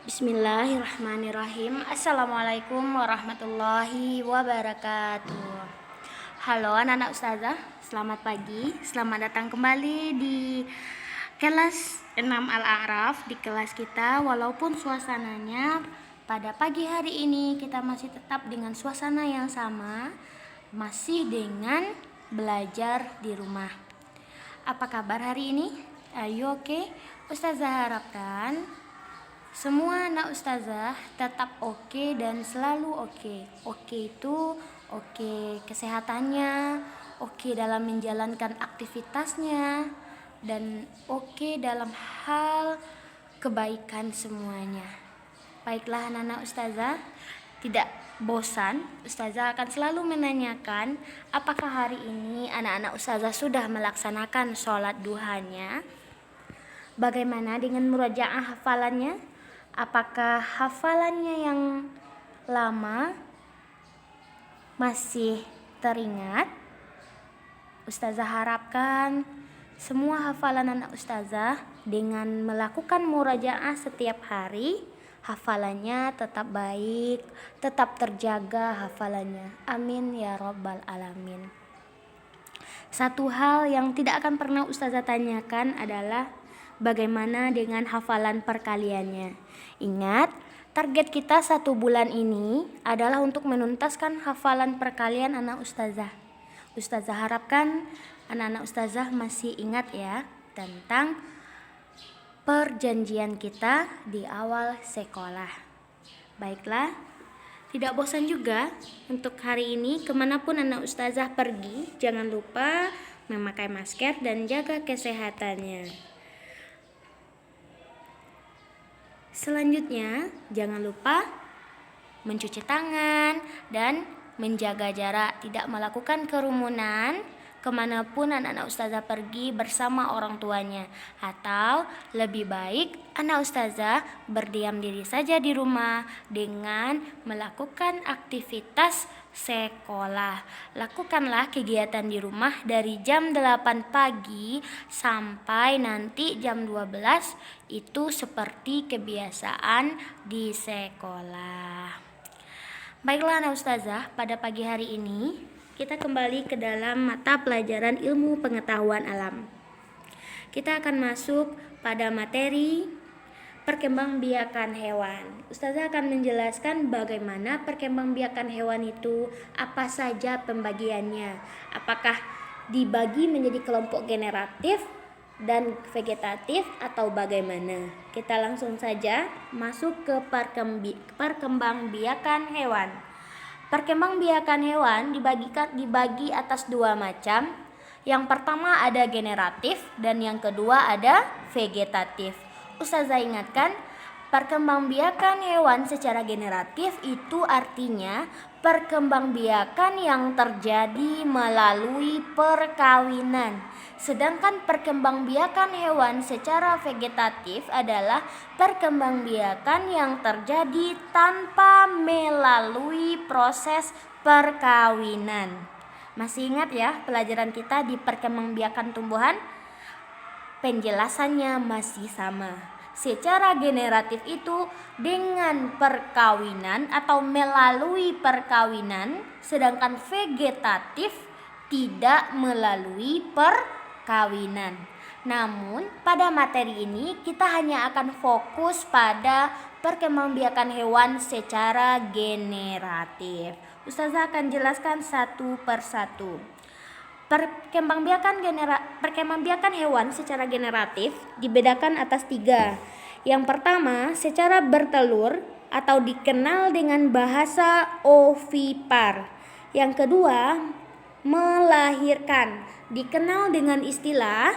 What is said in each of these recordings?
Bismillahirrahmanirrahim. Assalamualaikum warahmatullahi wabarakatuh. Halo anak-anak ustazah, selamat pagi. Selamat datang kembali di kelas 6 Al-A'raf, di kelas kita. Walaupun suasananya pada pagi hari ini kita masih tetap dengan suasana yang sama, masih dengan belajar di rumah. Apa kabar hari ini? Ayo oke? Ustazah harapkan semua anak ustazah tetap oke dan selalu oke. Oke itu oke kesehatannya, oke dalam menjalankan aktivitasnya, dan oke dalam hal kebaikan semuanya. Baiklah anak-anak ustazah, tidak bosan, ustazah akan selalu menanyakan apakah hari ini anak-anak ustazah sudah melaksanakan sholat duhanya. Bagaimana dengan murajaah hafalannya? Apakah hafalannya yang lama masih teringat? Ustazah harapkan semua hafalan anak ustazah dengan melakukan murajaah setiap hari, hafalannya tetap baik, tetap terjaga hafalannya. Amin ya rabbal alamin. Satu hal yang tidak akan pernah ustazah tanyakan adalah bagaimana dengan hafalan perkaliannya. Ingat, target kita 1 bulan ini adalah untuk menuntaskan hafalan perkalian anak ustazah. Ustazah harapkan anak-anak ustazah masih ingat ya tentang perjanjian kita di awal sekolah. Baiklah, tidak bosan juga untuk hari ini kemanapun anak ustazah pergi, jangan lupa memakai masker dan jaga kesehatannya. Selanjutnya, jangan lupa mencuci tangan dan menjaga jarak, tidak melakukan kerumunan kemanapun anak-anak ustazah pergi bersama orang tuanya. Atau lebih baik anak ustazah berdiam diri saja di rumah dengan melakukan aktivitas sekolah. Lakukanlah kegiatan di rumah dari jam 8 pagi sampai nanti jam 12, itu seperti kebiasaan di sekolah. Baiklah anak ustazah, pada pagi hari ini kita kembali ke dalam mata pelajaran ilmu pengetahuan alam. Kita akan masuk pada materi perkembangbiakan hewan. Ustazah akan menjelaskan bagaimana perkembangbiakan hewan itu, apa saja pembagiannya. Apakah dibagi menjadi kelompok generatif dan vegetatif atau bagaimana? Kita langsung saja masuk ke perkembangbiakan hewan. Perkembangbiakan hewan dibagi atas 2 macam. Yang pertama ada generatif dan yang kedua ada vegetatif. Ustazah ingatkan, perkembangbiakan hewan secara generatif itu artinya perkembangbiakan yang terjadi melalui perkawinan. Sedangkan perkembangbiakan hewan secara vegetatif adalah perkembangbiakan yang terjadi tanpa melalui proses perkawinan. Masih ingat ya pelajaran kita di perkembangbiakan tumbuhan? Penjelasannya masih sama. Secara generatif itu dengan perkawinan atau melalui perkawinan, sedangkan vegetatif tidak melalui perkawinan. Namun pada materi ini kita hanya akan fokus pada perkembangbiakan hewan secara generatif. Ustazah akan jelaskan satu persatu. Perkembangbiakan hewan secara generatif dibedakan atas 3. Yang pertama, secara bertelur atau dikenal dengan bahasa ovipar. Yang kedua, melahirkan, dikenal dengan istilah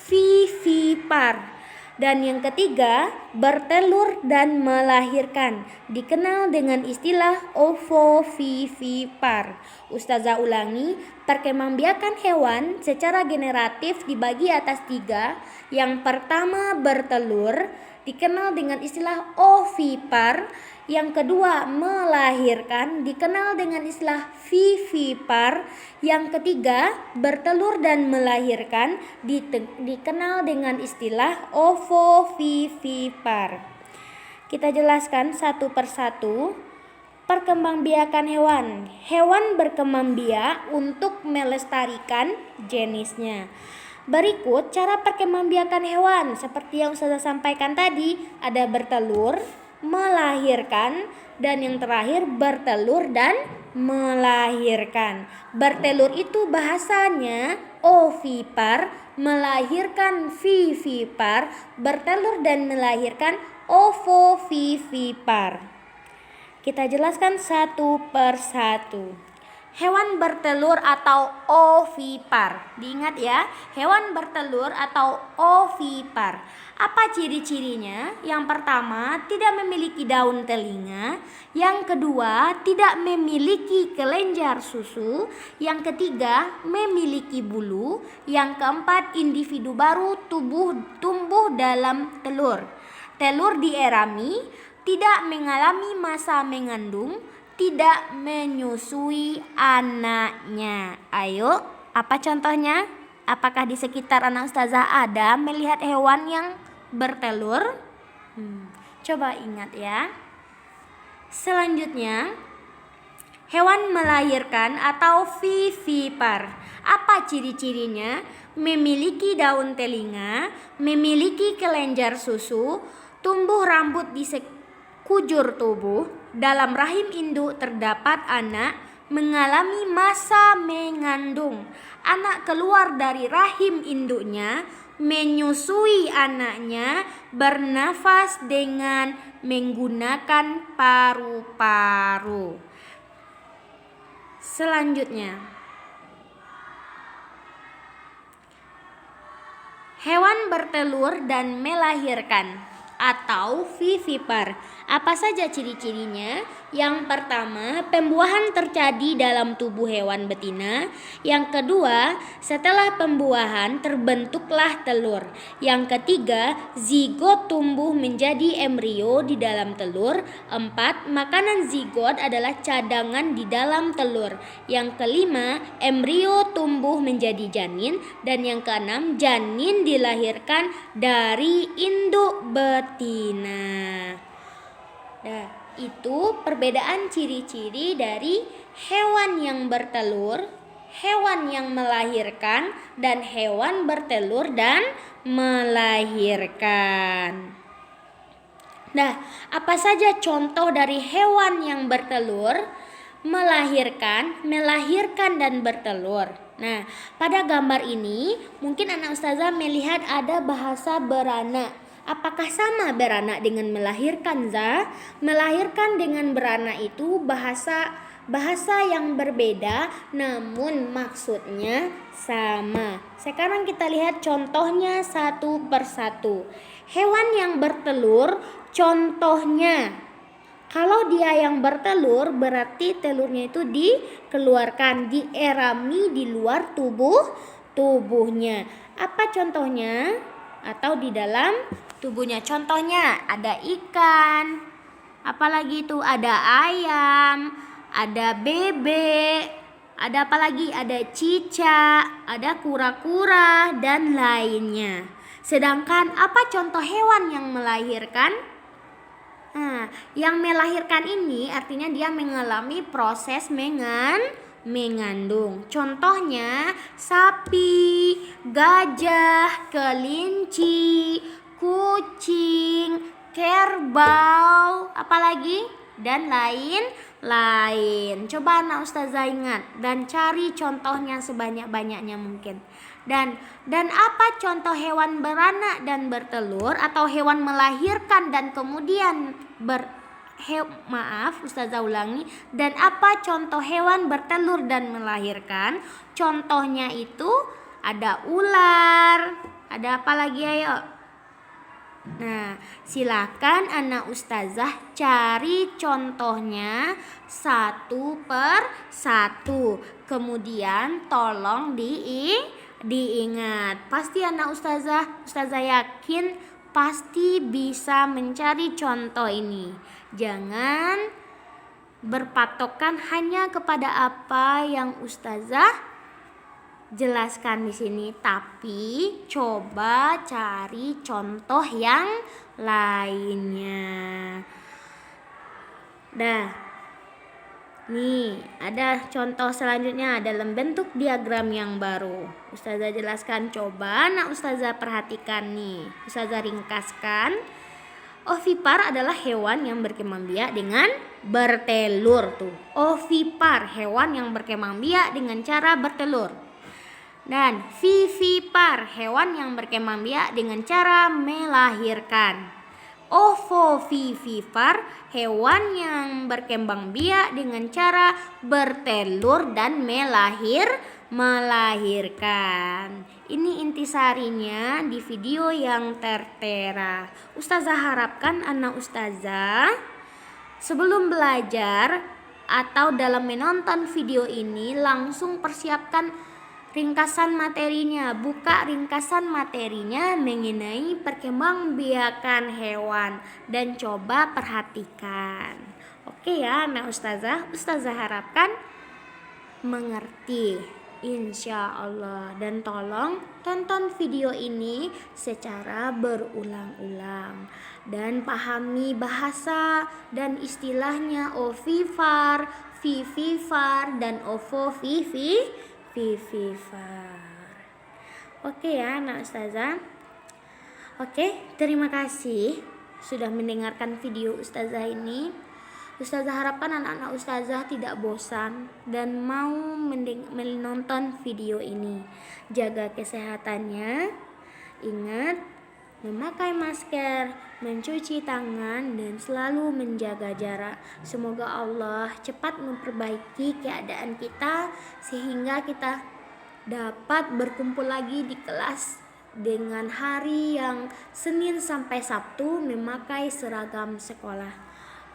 vivipar. Dan yang ketiga, bertelur dan melahirkan, dikenal dengan istilah ovovivipar. Ustazah ulangi, perkembangbiakan hewan secara generatif dibagi atas 3. Yang pertama bertelur, dikenal dengan istilah ovipar. Yang kedua melahirkan, dikenal dengan istilah vivipar. Yang ketiga bertelur dan melahirkan, dikenal dengan istilah ovovivipar. Kita jelaskan satu persatu. Perkembangbiakan hewan. Hewan berkembang biak untuk melestarikan jenisnya. Berikut cara perkembangbiakan hewan. Seperti yang sudah sampaikan tadi, ada bertelur, melahirkan, dan yang terakhir bertelur dan melahirkan. Bertelur itu bahasanya ovipar, melahirkan vivipar, bertelur dan melahirkan ovovivipar. Kita jelaskan satu persatu. Hewan bertelur atau ovipar. Diingat ya, hewan bertelur atau ovipar. Apa ciri-cirinya? Yang pertama, tidak memiliki daun telinga. Yang kedua, tidak memiliki kelenjar susu. Yang ketiga, memiliki bulu. Yang keempat, individu baru tumbuh dalam telur. Telur dierami, tidak mengalami masa mengandung, tidak menyusui anaknya. Ayo, apa contohnya? Apakah di sekitar anak ustazah ada melihat hewan yang bertelur? Coba ingat ya. Selanjutnya, hewan melahirkan atau vivipar. Apa ciri-cirinya? Memiliki daun telinga, memiliki kelenjar susu, tumbuh rambut di sekujur tubuh, dalam rahim induk terdapat anak, mengalami masa mengandung. Anak keluar dari rahim induknya, menyusui anaknya, bernafas dengan menggunakan paru-paru. Selanjutnya, hewan bertelur dan melahirkan atau vivipar. Apa saja ciri-cirinya? Yang pertama, pembuahan terjadi dalam tubuh hewan betina. Yang kedua, setelah pembuahan terbentuklah telur. Yang ketiga, zigot tumbuh menjadi embrio di dalam telur. 4. Makanan zigot adalah cadangan di dalam telur. Yang kelima, embrio tumbuh menjadi janin. Dan yang keenam, janin dilahirkan dari induk betina. Nah, itu perbedaan ciri-ciri dari hewan yang bertelur, hewan yang melahirkan, dan hewan bertelur dan melahirkan. Nah, apa saja contoh dari hewan yang bertelur, melahirkan, dan bertelur? Nah, pada gambar ini mungkin anak ustazah melihat ada bahasa beranak. Apakah sama beranak dengan melahirkan, Za? Melahirkan dengan beranak itu bahasa yang berbeda, namun maksudnya sama. Sekarang kita lihat contohnya satu persatu. Hewan yang bertelur, contohnya, kalau dia yang bertelur berarti telurnya itu dikeluarkan, dierami di luar tubuhnya. Apa contohnya? Atau di dalam tubuhnya. Contohnya ada ikan, apalagi itu ada ayam, ada bebek, ada apa lagi? Ada cicak, ada kura-kura dan lainnya. Sedangkan apa contoh hewan yang melahirkan? Nah, yang melahirkan ini artinya dia mengalami proses mengandung. Contohnya sapi, gajah, kelinci, kucing, kerbau, apalagi? Dan lain-lain. Coba anak ustazah ingat dan cari contohnya sebanyak-banyaknya mungkin. Dan apa contoh hewan beranak dan bertelur atau hewan melahirkan dan kemudian ustazah ulangi. Dan apa contoh hewan bertelur dan melahirkan? Contohnya itu ada ular. Ada apa lagi, ayo? Nah, silakan anak ustazah cari contohnya satu per satu. Kemudian tolong diingat. Pasti anak ustazah yakin pasti bisa mencari contoh ini. Jangan berpatokan hanya kepada apa yang ustazah jelaskan di sini, tapi coba cari contoh yang lainnya. Nih, ada contoh selanjutnya dalam bentuk diagram yang baru. Ustazah jelaskan, coba nak Ustazah perhatikan nih. Ustazah ringkaskan. Ovipar adalah hewan yang berkembang biak dengan bertelur tuh. Ovipar, hewan yang berkembang biak dengan cara bertelur. Dan vivipar, hewan yang berkembang biak dengan cara melahirkan. Ovovivipar, hewan yang berkembang biak dengan cara bertelur dan melahirkan. Ini intisarinya di video yang tertera. Ustazah harapkan anak ustazah sebelum belajar atau dalam menonton video ini langsung persiapkan ringkasan materinya. Buka ringkasan materinya mengenai perkembangbiakan hewan dan coba perhatikan. Oke ya anak ustazah, ustazah harapkan mengerti insya Allah. Dan tolong tonton video ini secara berulang-ulang dan pahami bahasa dan istilahnya ovipar, vivipar, dan ovovivipar. Oke ya anak ustazah. Oke, terima kasih sudah mendengarkan video ustazah ini. Ustazah harapkan anak-anak ustazah tidak bosan dan mau menonton video ini. Jaga kesehatannya. Ingat, memakai masker, mencuci tangan, dan selalu menjaga jarak. Semoga Allah cepat memperbaiki keadaan kita sehingga kita dapat berkumpul lagi di kelas dengan hari yang Senin sampai Sabtu memakai seragam sekolah.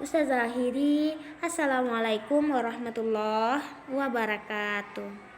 Ustazah akhiri, Assalamualaikum warahmatullahi wabarakatuh.